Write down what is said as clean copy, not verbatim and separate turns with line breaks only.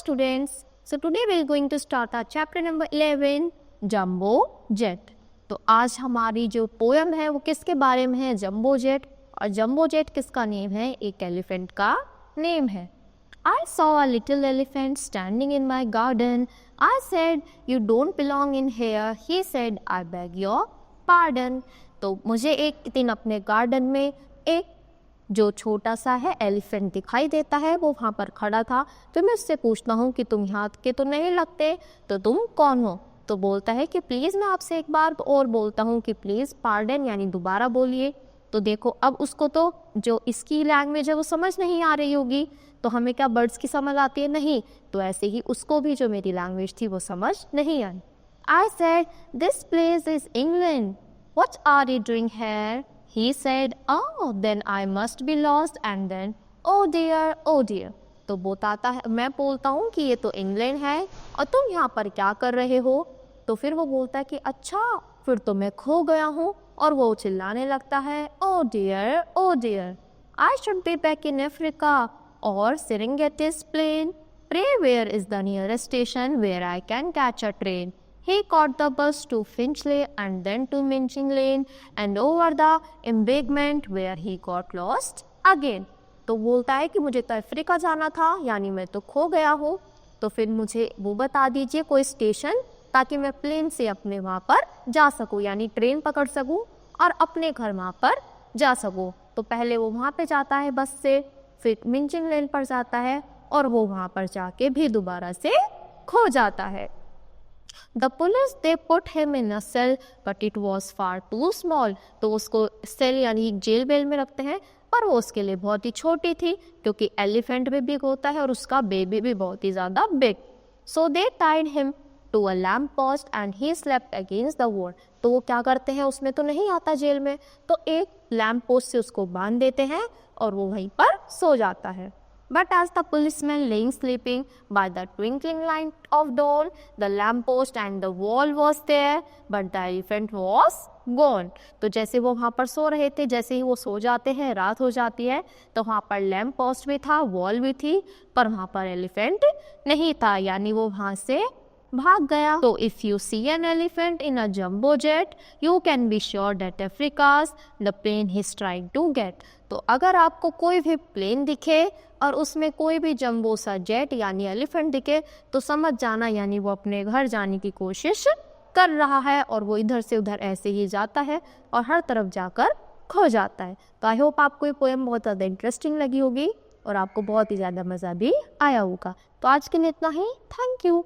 students, so today we are going to start our chapter number 11 jumbo jet. तो आज हमारी जो poem है वो किसके बारे में है? Jumbo jet. और जंबो जेट किसका नेम है? एक एलिफेंट का नेम है। I saw a little elephant standing in my garden. I said, "You don't belong in here." He said, "I beg your pardon." तो मुझे एक दिन अपने गार्डन में एक जो छोटा सा है एलिफेंट दिखाई देता है, वो वहाँ पर खड़ा था। तो मैं उससे पूछता हूँ कि तुम यहाँ के तो नहीं लगते, तो तुम कौन हो? तो बोलता है कि प्लीज़ मैं आपसे एक बार और बोलता हूँ कि प्लीज़ पार्डन यानी दोबारा बोलिए। तो देखो अब उसको तो जो इसकी लैंग्वेज है वो समझ नहीं आ रही होगी, तो हमें क्या बर्ड्स की समझ आती है? नहीं। तो ऐसे ही उसको भी जो मेरी लैंग्वेज थी वो समझ नहीं आई। I said, "this place is England. What are you doing here?" He said, "Oh, then I must be lost." And then, "Oh dear, oh dear." तो बताता है, मैं बोलता हूँ कि ये तो इंग्लैंड है और तुम यहाँ पर क्या कर रहे हो? तो फिर वो बोलता है कि अच्छा, फिर तो मैं खो गया हूँ। और वो चिल्लाने लगता है, "Oh dear, oh dear. I should be back in Africa or Serengeti's plain. Pray, where is the nearest station where I can catch a train?" He caught the bus to Finchley and then to Minchin Lane and over the embankment where he got lost again. तो बोलता है कि मुझे तो Africa जाना था, यानी मैं तो खो गया हूँ। तो फिर मुझे वो बता दीजिए कोई स्टेशन, ताकि मैं प्लेन से अपने वहाँ पर जा सकूँ, यानी ट्रेन पकड़ सकूँ और अपने घर वहाँ पर जा सकूँ। तो पहले वो वहाँ पे जाता है बस से, फिर मिंचिन लेन पर जाता है और वो वहाँ पर जाके भी दोबारा से खो जाता है। The police they put him in a cell, but it was far too small. तो उसको सेल यानी जेल बेल में रखते हैं, पर वो उसके लिए बहुत ही छोटी थी, क्योंकि एलिफेंट भी बिग होता है और उसका बेबी भी बहुत ही ज़्यादा big. So they tied him to a lamp post and he slept against the wall. तो वो क्या करते हैं, उसमें तो नहीं आता जेल में, तो एक लैम्प पोस्ट से उसको बांध देते हैं और वो वहीं पर सो जाता है। But as the policeman laying sleeping by the twinkling light of dawn, the lamppost and the wall was there, but the elephant was gone. तो जैसे वो वहाँ पर सो रहे थे, जैसे ही वो सो जाते हैं, रात हो जाती है, तो वहाँ पर लैम्प पोस्ट भी था, वॉल भी थी, पर वहाँ पर एलिफेंट नहीं था, यानी वो वहाँ से भाग गया। तो if you see an elephant in a jumbo jet, you can be sure that Africa's the plane he is trying to get. तो अगर आपको कोई भी प्लेन दिखे और उसमें कोई भी जंबो सा जेट यानी एलिफेंट दिखे, तो समझ जाना यानी वो अपने घर जाने की कोशिश कर रहा है, और वो इधर से उधर ऐसे ही जाता है और हर तरफ जाकर खो जाता है। तो आई होप आपको ये पोएम बहुत ज़्यादा इंटरेस्टिंग लगी होगी और आपको बहुत ही ज़्यादा मज़ा भी आया होगा। तो आज के लिए इतना ही। Thank you.